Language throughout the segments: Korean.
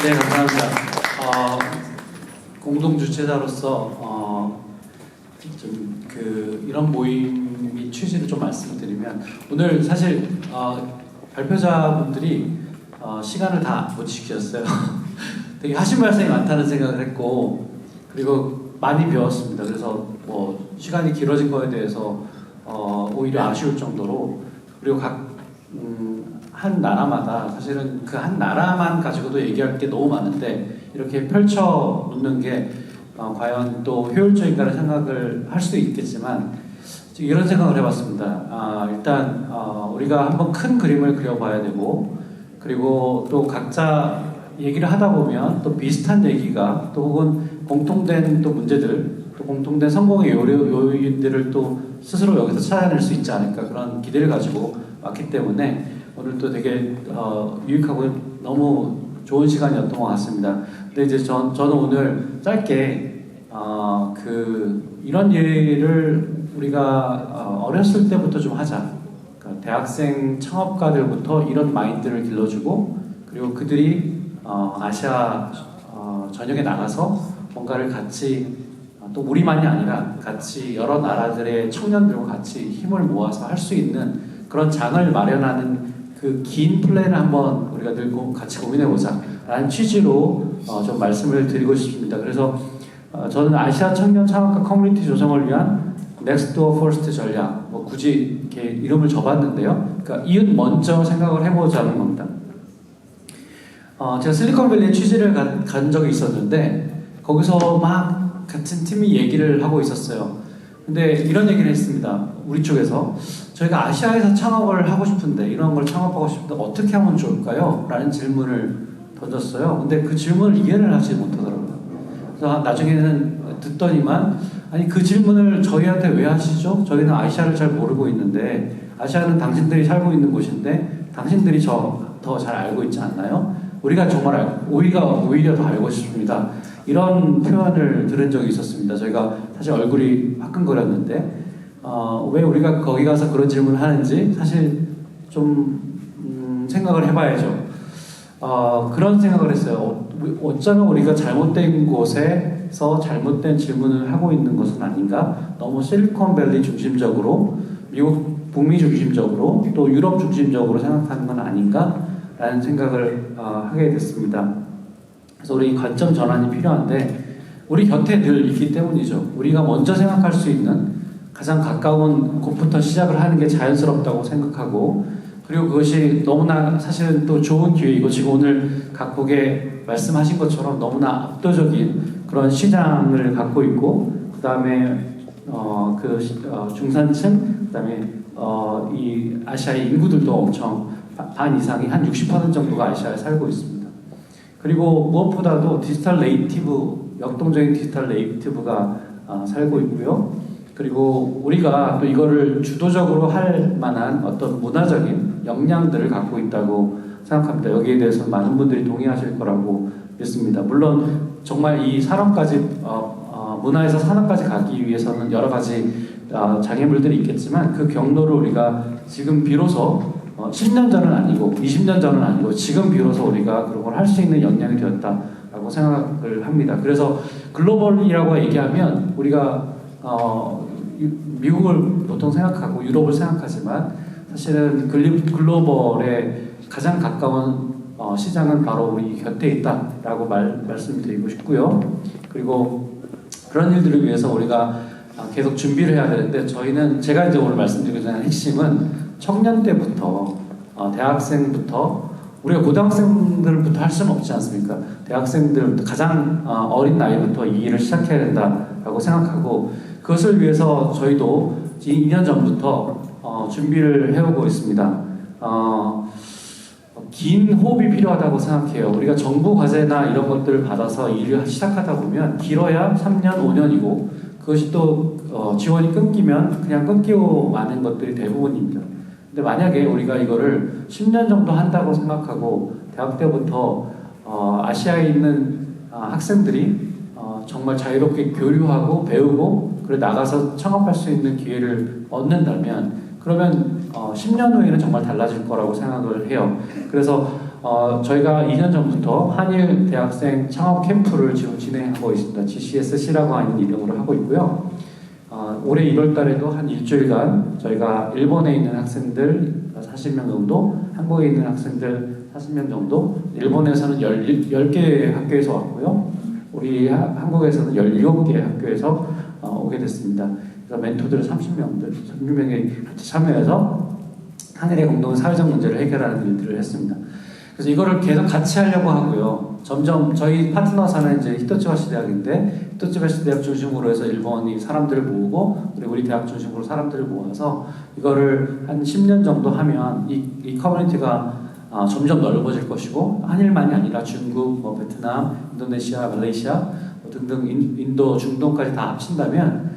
네, 감사합니다. 공동 주최자로서 이런 모임의 취지를 좀 말씀드리면, 오늘 사실 발표자분들이 시간을 다 못 지키셨어요. 되게 하신 말씀이 많다는 생각을 했고, 그리고 많이 배웠습니다. 그래서 뭐 시간이 길어진 거에 대해서 오히려 아쉬울 정도로, 그리고 한 나라마다 사실은 그 한 나라만 가지고도 얘기할 게 너무 많은데, 이렇게 펼쳐 놓는 게 과연 또 효율적인가를 생각을 할 수도 있겠지만, 이런 생각을 해봤습니다. 일단 우리가 한번 큰 그림을 그려봐야 되고, 그리고 또 각자 얘기를 하다 보면 또 비슷한 얘기가, 또 혹은 공통된 또 문제들, 또 공통된 성공의 요인들을 또 스스로 여기서 찾아낼 수 있지 않을까, 그런 기대를 가지고 왔기 때문에 오늘 또 되게 유익하고 너무 좋은 시간이었던 것 같습니다. 근데 이제 저는 오늘 짧게 이런 일을 우리가 어렸을 때부터 좀 하자. 그러니까 대학생 창업가들부터 이런 마인드를 길러주고, 그리고 그들이 아시아 전역에 나가서 뭔가를 같이, 또 우리만이 아니라 같이 여러 나라들의 청년들과 같이 힘을 모아서 할 수 있는 그런 장을 마련하는 그 긴 플랜을 한번 우리가 늘 같이 고민해보자 라는 취지로 좀 말씀을 드리고 싶습니다. 그래서 저는 아시아 청년 창업가 커뮤니티 조성을 위한 Next Door First 전략, 뭐 굳이 이렇게 이름을 접었는데요. 그러니까 이웃 먼저 생각을 해보자는 겁니다. 제가 실리콘밸리에 취재를 간 적이 있었는데, 거기서 막 같은 팀이 얘기를 하고 있었어요. 근데 이런 얘기를 했습니다. 우리 쪽에서 저희가 아시아에서 창업을 하고 싶은데, 이런 걸 창업하고 싶은데 어떻게 하면 좋을까요? 라는 질문을 던졌어요. 근데 그 질문을 이해를 하지 못하더라고요. 그래서 나중에는 듣더니만, 아니 그 질문을 저희한테 왜 하시죠? 저희는 아시아를 잘 모르고 있는데, 아시아는 당신들이 살고 있는 곳인데 당신들이 더 잘 알고 있지 않나요? 우리가 정말 오히려 더 알고 싶습니다. 이런 표현을 들은 적이 있었습니다. 저희가 사실 얼굴이 화끈거렸는데, 왜 우리가 거기 가서 그런 질문을 하는지 사실 좀 생각을 해봐야죠. 그런 생각을 했어요. 어쩌면 우리가 잘못된 곳에서 잘못된 질문을 하고 있는 것은 아닌가? 너무 실리콘밸리 중심적으로, 미국 북미 중심적으로, 또 유럽 중심적으로 생각하는 건 아닌가? 라는 생각을 하게 됐습니다. 그래서 우리 관점 전환이 필요한데, 우리 곁에 늘 있기 때문이죠. 우리가 먼저 생각할 수 있는 가장 가까운 곳부터 시작을 하는 게 자연스럽다고 생각하고, 그리고 그것이 너무나 사실은 또 좋은 기회이고, 지금 오늘 각국에 말씀하신 것처럼 너무나 압도적인 그런 시장을 갖고 있고, 그 다음에 중산층, 그 다음에 이 아시아의 인구들도 엄청 반 이상이, 한 60% 정도가 아시아에 살고 있습니다. 그리고 무엇보다도 디지털 네이티브, 역동적인 디지털 네이티브가 살고 있고요. 그리고 우리가 또 이거를 주도적으로 할 만한 어떤 문화적인 역량들을 갖고 있다고 생각합니다. 여기에 대해서 많은 분들이 동의하실 거라고 믿습니다. 물론 정말 이 산업까지, 문화에서 산업까지 가기 위해서는 여러 가지 장애물들이 있겠지만, 그 경로를 우리가 지금 비로소 10년 전은 아니고 20년 전은 아니고 지금 비로소 우리가 그런 걸 할 수 있는 역량이 되었다라고 생각을 합니다. 그래서 글로벌이라고 얘기하면 우리가 미국을 보통 생각하고 유럽을 생각하지만, 사실은 글로벌의 가장 가까운 시장은 바로 우리 곁에 있다라고 말씀드리고 싶고요. 그리고 그런 일들을 위해서 우리가 계속 준비를 해야 되는데, 제가 이제 오늘 말씀드리고자 하는 핵심은 청년 때부터, 대학생부터, 우리가 고등학생들부터 할 수는 없지 않습니까? 대학생들부터 가장 어린 나이부터 이 일을 시작해야 된다라고 생각하고, 그것을 위해서 저희도 2년 전부터 준비를 해오고 있습니다. 긴 호흡이 필요하다고 생각해요. 우리가 정부 과제나 이런 것들을 받아서 일을 시작하다 보면 길어야 3년, 5년이고, 그것이 또 지원이 끊기면 그냥 끊기고 마는 것들이 대부분입니다. 근데 만약에 우리가 이거를 10년 정도 한다고 생각하고, 대학 때부터 아시아에 있는 학생들이 정말 자유롭게 교류하고 배우고, 그리고 나가서 창업할 수 있는 기회를 얻는다면, 그러면 10년 후에는 정말 달라질 거라고 생각을 해요. 그래서 저희가 2년 전부터 한일 대학생 창업 캠프를 지금 진행하고 있습니다. GCSC라고 하는 이름으로 하고 있고요. 올해 1월 달에도 한 일주일간 저희가 일본에 있는 학생들 40명 정도, 한국에 있는 학생들 40명 정도, 일본에서는 10개 학교에서 왔고요. 우리 한국에서는 17개 학교에서 오게 됐습니다. 그래서 멘토들 30명이 같이 참여해서 한일의 공동 사회적 문제를 해결하는 일들을 했습니다. 그래서 이거를 계속 같이 하려고 하고요. 점점 저희 파트너사는 이제 히토츠바시 대학인데 히토츠바시 대학 중심으로 해서 일본이 사람들을 모으고 그리고 우리 대학 중심으로 사람들을 모아서 이거를 한 10년 정도 하면 이 커뮤니티가 점점 넓어질 것이고 한일만이 아니라 중국, 베트남, 인도네시아, 말레이시아 등등 인도, 중동까지 다 합친다면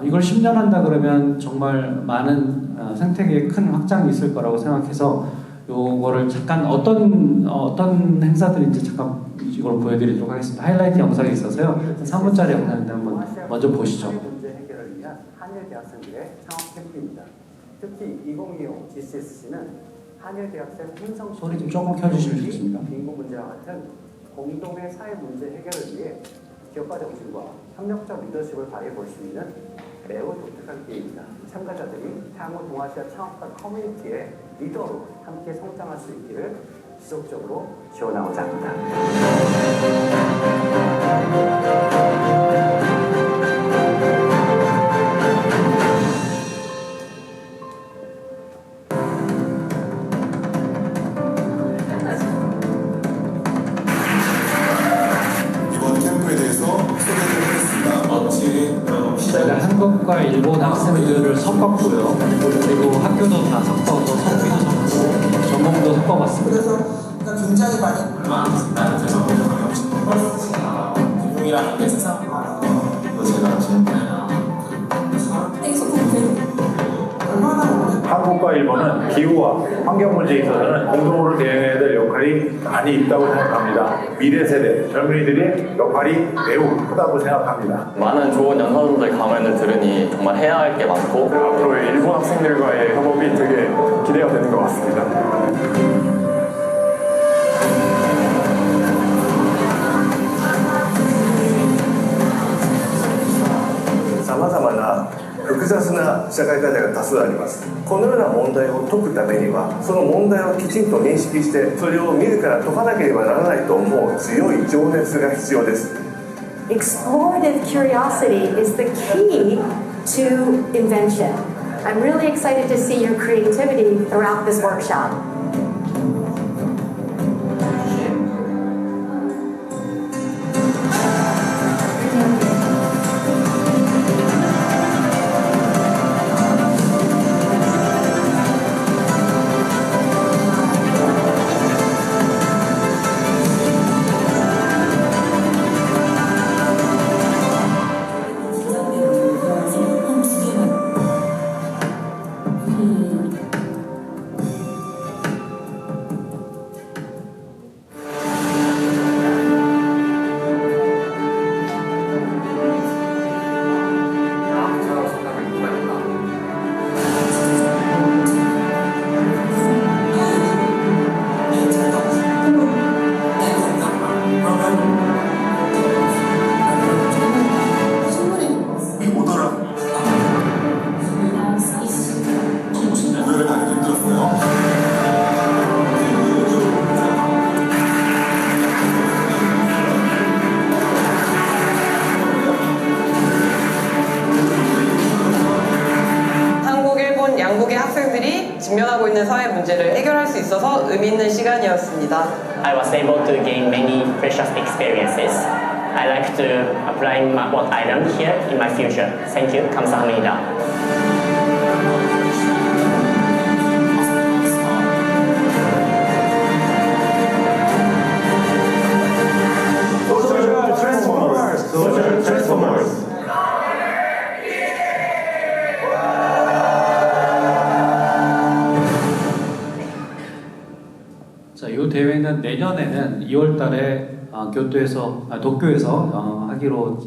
이걸 10년 한다 그러면 정말 많은 생태계에 큰 확장이 있을 거라고 생각해서 요거를 잠깐 어떤 행사들인지 잠깐 이걸 보여드리도록 하겠습니다. 하이라이트 영상이 있어서요. 3분짜리 영상인데 한번 먼저 보시죠. 문제 해결을 위한 한일 대학생들의 창업 캠프입니다. 특히 2025 GCSC는 한일 대학생 혼성 소리 좀 조금 켜주시면 좋겠습니다. 빈부 문제와 같은 공동의 사회 문제 해결을 위해 기업가 정신과 협력적 리더십을 발휘해 볼 수 있는 매우 독특한 기회입니다. 참가자들이 향후 동아시아 창업가 커뮤니티의 리더로 함께 성장할 수 있기를 지속적으로 지원하고자 합니다. 이번 캠프에 대해서 소개를 하겠습니다. 저희가 한국과 일본 학생들을 섞었고요. 그리고 학교도 다 섞어서 성비도 섞고 전공도 섞어봤습니다. 그래서 굉장히 많이 나는 그래서 김용이라는 게 세상 제가 제일 한국과 일본은 기후와 환경 문제에 있어서는 공동으로 대응해야 될 역할이 많이 있다고 생각합니다. 미래 세대, 젊은이들의 역할이 매우 크다고 생각합니다. 많은 좋은 연설들 강연을 들으니 정말 해야 할 게 많고 앞으로 일본 학생들과의 협업이 되게 기대가 되는 것 같습니다. さまざまな複雑な社会課題が多数あります。このような問題を解くためにはその問題をきちんと認識してそれを自ら解かなければならないと思う強い情熱が必要です。 Explorative curiosity is the key to invention. I'm really excited to see your creativity throughout this workshop. 양국의 학생들이 직면하고 있는 사회 문제를 해결할 수 있어서 의미 있는 시간이었습니다. I was able to gain many precious experiences. I like to apply what I learned here in my future. Thank you. 감사합니다. Social transformers. 자, 이 대회는 내년에는 2월 달에 도쿄에서 하기로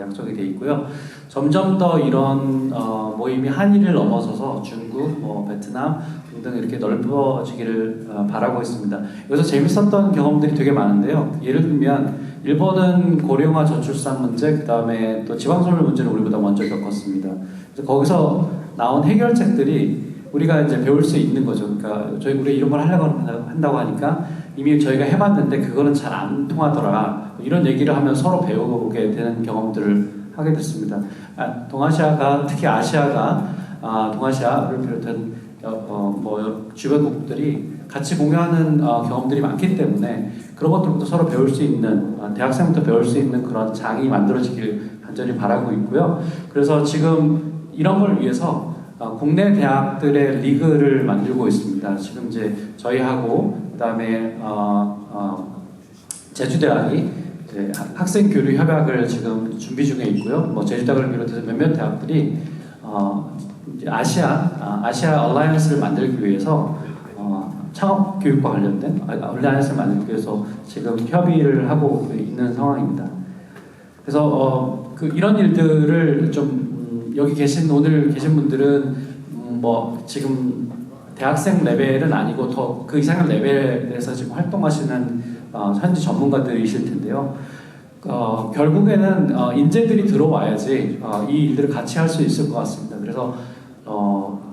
약속이 돼 있고요. 점점 더 이런 모임이 한일을 넘어서서 중국, 베트남, 등등 이렇게 넓어지기를 바라고 있습니다. 여기서 재밌었던 경험들이 되게 많은데요. 예를 들면 일본은 고령화 저출산 문제, 그 다음에 또 지방소멸 문제를 우리보다 먼저 겪었습니다. 그래서 거기서 나온 해결책들이 우리가 이제 배울 수 있는 거죠. 그러니까 우리 이런 걸 하려고 한다고 하니까 이미 저희가 해봤는데 그거는 잘 안 통하더라. 이런 얘기를 하면 서로 배우게 되는 경험들을 하게 됐습니다. 동아시아가 특히 아시아가 동아시아를 비롯한 주변국들이 같이 공유하는 경험들이 많기 때문에 그런 것들부터 서로 배울 수 있는 대학생부터 배울 수 있는 그런 장이 만들어지길 간절히 바라고 있고요. 그래서 지금 이런 걸 위해서 국내 대학들의 리그를 만들고 있습니다. 지금 이제 저희하고 그다음에 제주대학이 이제 학생 교류 협약을 지금 준비 중에 있고요. 뭐 제주대학을 비롯해서 몇몇 대학들이 이제 아시아 얼라이언스를 만들기 위해서 창업 교육과 관련된 얼라이언스를 만들기 위해서 지금 협의를 하고 있는 상황입니다. 그래서 이런 일들을 좀 여기 오늘 계신 분들은 뭐 지금 대학생 레벨은 아니고 더 그 이상의 레벨에서 지금 활동하시는 현지 전문가들이실 텐데요. 결국에는 인재들이 들어와야지 이 일들을 같이 할 수 있을 것 같습니다. 그래서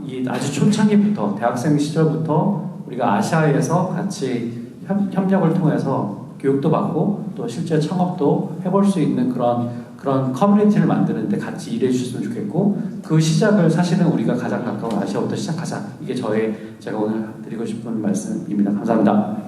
이 아주 초창기부터 대학생 시절부터 우리가 아시아에서 같이 협력을 통해서 교육도 받고 또 실제 창업도 해볼 수 있는 그런 커뮤니티를 만드는데 같이 일해 주셨으면 좋겠고 그 시작을 사실은 우리가 가장 가까운 아시아부터 시작하자. 이게 제가 오늘 드리고 싶은 말씀입니다. 감사합니다.